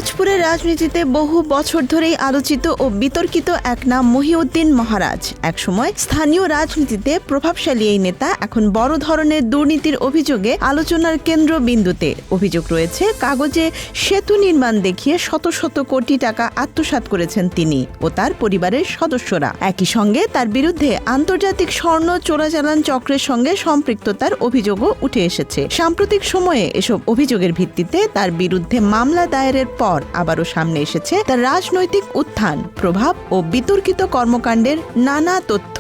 পিরোজপুরের রাজনীতিতে বহু বছর ধরেই আলোচিত ও বিতর্কিত এক নাম মহিউদ্দিন মহারাজ। একসময় স্থানীয় রাজনীতিতে প্রভাবশালী এই নেতা এখন বড় ধরনের দুর্নীতির অভিযোগে আলোচনার কেন্দ্রবিন্দুতে। অভিযোগ রয়েছে কাগজে সেতু নির্মাণ দেখিয়ে শত শত কোটি টাকা আত্মসাৎ করেছেন তিনি ও তার পরিবারের সদস্যরা। একই সঙ্গে তার বিরুদ্ধে আন্তর্জাতিক স্বর্ণ চোরাচালান চক্রের সঙ্গে সম্পৃক্ততার অভিযোগও উঠে এসেছে। সাম্প্রতিক সময়ে এসব অভিযোগের ভিত্তিতে তার বিরুদ্ধে মামলা দায়েরের পর আবারও সামনে এসেছে তার রাজনৈতিক উত্থান, প্রভাব ও বিতর্কিত কর্মকাণ্ডের নানা তথ্য।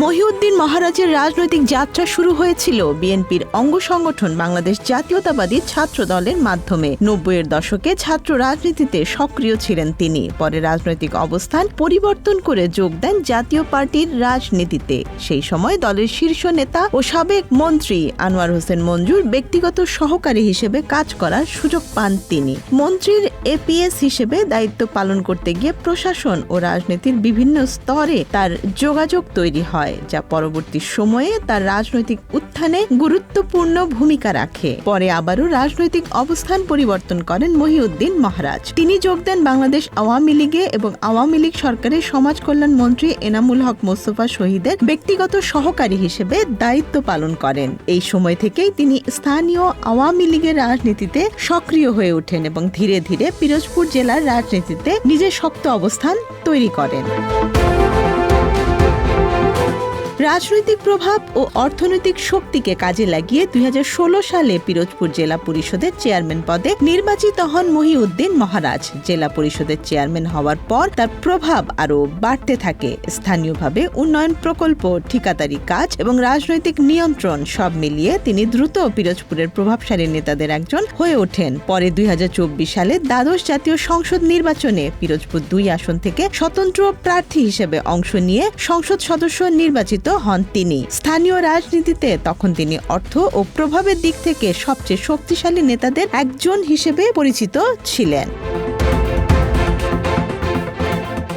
মহিউদ্দিন মহারাজের রাজনৈতিক যাত্রা শুরু হয়েছিল বিএনপির অঙ্গ সংগঠন বাংলাদেশ জাতীয়তাবাদী ছাত্র দলের মাধ্যমে। 90-এর দশকে ছাত্র রাজনীতিতে সক্রিয় ছিলেন তিনি। পরে রাজনৈতিক অবস্থান পরিবর্তন করে যোগ দেন জাতীয় পার্টির রাজনীতিতে। সেই সময় দলের শীর্ষ নেতা ও সাবেক মন্ত্রী আনোয়ার হোসেন মঞ্জুর ব্যক্তিগত সহকারী হিসেবে কাজ করার সুযোগ পান তিনি। মন্ত্রীর এপিএস হিসেবে দায়িত্ব পালন করতে গিয়ে প্রশাসন ও রাজনীতির বিভিন্ন স্তরে তার যোগাযোগ তৈরি হয়, যা পরবর্তী সময়ে তার রাজনৈতিক উত্থানে গুরুত্বপূর্ণ ভূমিকা রাখে। পরে আবারও রাজনৈতিক অবস্থান পরিবর্তন করেন মহিউদ্দিন মহারাজ। তিনি যোগ দেন বাংলাদেশ আওয়ামী লীগে এবং আওয়ামী লীগ সরকারের সমাজ কল্যাণ মন্ত্রী এনামুল হক মোস্তফা শহীদের ব্যক্তিগত সহকারী হিসেবে দায়িত্ব পালন করেন। এই সময় থেকেই তিনি স্থানীয় আওয়ামী লীগের রাজনীতিতে সক্রিয় হয়ে ওঠেন এবং ধীরে ধীরে পিরোজপুর জেলার রাজনীতিতে নিজের শক্ত অবস্থান তৈরি করেন। রাজনৈতিক প্রভাব ও অর্থনৈতিক শক্তিকে কাজে লাগিয়ে 2016 সালে পিরোজপুর জেলা পরিষদের চেয়ারম্যান পদে নির্বাচিত হন মহিউদ্দিন মহারাজ। জেলা পরিষদের চেয়ারম্যান হওয়ার পর তার প্রভাব আরও বাড়তে থাকে। স্থানীয়ভাবে উন্নয়ন প্রকল্প, ঠিকাদারি কাজ এবং রাজনৈতিক নিয়ন্ত্রণ সব মিলিয়ে তিনি দ্রুত পিরোজপুরের প্রভাবশালী নেতাদের একজন হয়ে ওঠেন। পরে 2024 সালে দ্বাদশ জাতীয় সংসদ নির্বাচনে পিরোজপুর 2 আসন থেকে স্বতন্ত্র প্রার্থী হিসেবে অংশ নিয়ে সংসদ সদস্য নির্বাচিত হন তিনি। স্থানীয় রাজনীতিতে তখন তিনি অর্থ ও প্রভাবের দিক থেকে সবচেয়ে শক্তিশালী নেতাদের একজন হিসেবে পরিচিত ছিলেন।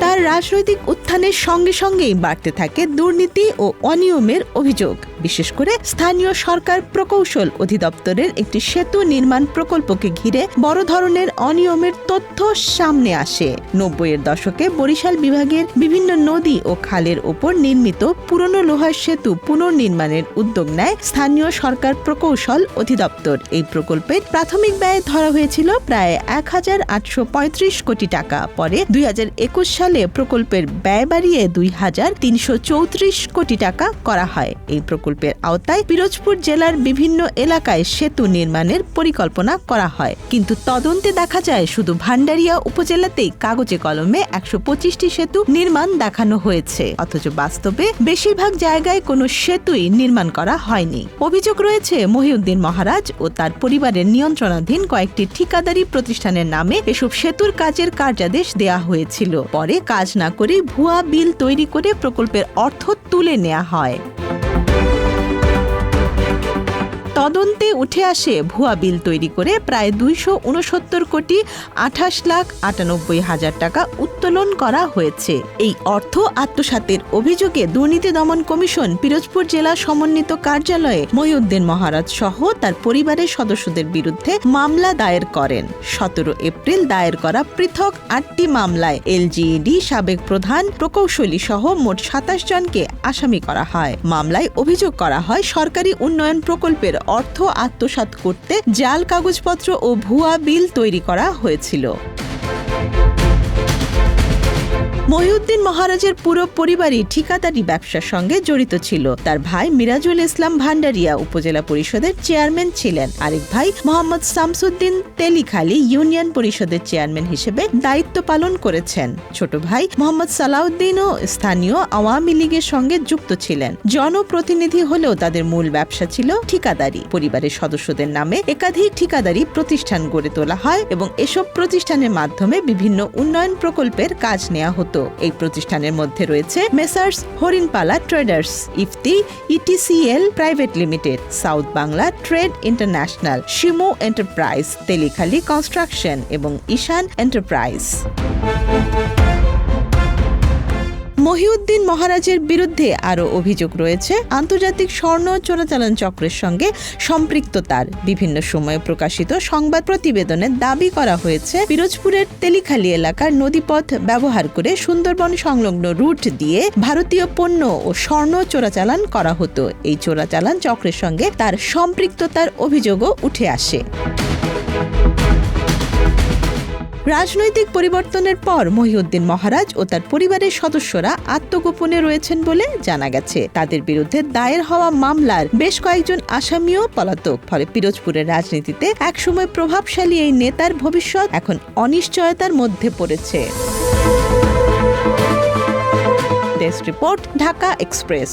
তার রাজনৈতিক উত্থানের সঙ্গে সঙ্গেই বাড়তে থাকে দুর্নীতি ও অনিয়মের অভিযোগ। বিশেষ করে স্থানীয় সরকার প্রকৌশল অধিদপ্তরের একটি সেতু নির্মাণ প্রকল্পকে ঘিরে বড় ধরনের অনিয়মের তথ্য সামনে আসে। 90-এর দশকে বরিশাল বিভাগের বিভিন্ন নদী ও খালের ওপর নির্মিত পুরনো লোহার সেতু পুনর্নির্মাণের উদ্যোগ নেয় স্থানীয় সরকার প্রকৌশল অধিদপ্তর। এই প্রকল্পের প্রাথমিক ব্যয় ধরা হয়েছিল প্রায় 1835 কোটি টাকা। পরে 2021 সালে প্রকল্পের ব্যয় বাড়িয়ে 2334 কোটি টাকা করা হয়। এই প্রকল্পের আওতায় পিরোজপুর জেলার বিভিন্ন এলাকায় সেতু নির্মাণের পরিকল্পনা করা হয়, কিন্তু তদন্তে দেখা যায় শুধু ভান্ডারিয়া উপজেলাতেই কাগজে কলমে 125টি সেতু নির্মাণ দেখানো হয়েছে, অথচ বাস্তবে বেশিরভাগ জায়গায় কোনো সেতুই নির্মাণ করা হয়নি। অভিযোগ রয়েছে মহিউদ্দিন মহারাজ ও তার পরিবারের নিয়ন্ত্রণাধীন কয়েকটি ঠিকাদারি প্রতিষ্ঠানের নামে এসব সেতুর কাজের কার্যাদেশ দেয়া হয়েছিল। পরে কাজ না করে ভুয়া বিল তৈরি করে প্রকল্পের অর্থ তুলে নেওয়া হয়। তদন্তে উঠে আসে ভুয়া বিল তৈরি করে প্রায় 269 কোটি 28,98,000 টাকা উত্তোলন করা হয়েছে। এই অর্থ আত্মসাতের অভিযোগে দুর্নীতি দমন কমিশন পিরোজপুর জেলা সমন্বিত কার্যালয়ে মহিউদ্দিন মহারাজ সহ তার পরিবারের সদস্যদের বিরুদ্ধে মামলা দায়ের করেন। 17 এপ্রিল দায়ের করা পৃথক 8টি মামলায় এলজিইডি সাবেক প্রধান প্রকৌশলী সহ মোট 27 জনকে আসামি করা হয়। মামলায় অভিযোগ করা হয় সরকারি উন্নয়ন প্রকল্পের অর্থ আত্মসাৎ করতে জাল কাগজপত্র ও ভুয়া বিল তৈরি করা হয়েছিল। মহিউদ্দিন মহারাজের পুরো পরিবারই ঠিকাদারি ব্যবসার সঙ্গে জড়িত ছিল। তার ভাই মিরাজুল ইসলাম ভান্ডারিয়া উপজেলা পরিষদের চেয়ারম্যান ছিলেন। আরেক ভাই মোহাম্মদ শামসুদ্দিন তেলিখালী ইউনিয়ন পরিষদের চেয়ারম্যান হিসেবে দায়িত্ব পালন করেছেন। ছোট ভাই মোহাম্মদ সালাউদ্দিনও স্থানীয় আওয়ামী লীগের সঙ্গে যুক্ত ছিলেন। জনপ্রতিনিধি হলেও তাদের মূল ব্যবসা ছিল ঠিকাদারি। পরিবারের সদস্যদের নামে একাধিক ঠিকাদারি প্রতিষ্ঠান গড়ে তোলা হয় এবং এসব প্রতিষ্ঠানের মাধ্যমে বিভিন্ন উন্নয়ন প্রকল্পের কাজ নেওয়া হতো। এই প্রতিষ্ঠানের মধ্যে রয়েছে messrs Harinpala traders, Ifti ETCL private limited, south Bangla trade international, Shimu enterprise, Telikhali construction এবং ঈশান এন্টারপ্রাইজ। মহিউদ্দিন মহারাজের বিরুদ্ধে আরও অভিযোগ রয়েছে আন্তর্জাতিক স্বর্ণ চোরাচালান চক্রের সঙ্গে সম্পৃক্ততার। বিভিন্ন সময়ে প্রকাশিত সংবাদ প্রতিবেদনে দাবি করা হয়েছে পিরোজপুরের তেলিখালী এলাকার নদীপথ ব্যবহার করে সুন্দরবন সংলগ্ন রুট দিয়ে ভারতীয় পণ্য ও স্বর্ণ চোরাচালান করা হতো। এই চোরাচালান চক্রের সঙ্গে তার সম্পৃক্ততার অভিযোগও উঠে আসে। রাজনৈতিক পরিবর্তনের পর মহিউদ্দিন মহারাজ ও তার পরিবারের সদস্যরা আত্মগোপনে রয়েছেন বলে জানা গেছে। তাদের বিরুদ্ধে দায়ের হওয়া মামলার বেশ কয়েকজন আসামিও পলাতক। ফলে পিরোজপুরের রাজনীতিতে একসময় প্রভাবশালী এই নেতার ভবিষ্যৎ এখন অনিশ্চয়তার মধ্যে পড়েছে। Desk report, Dhaka express.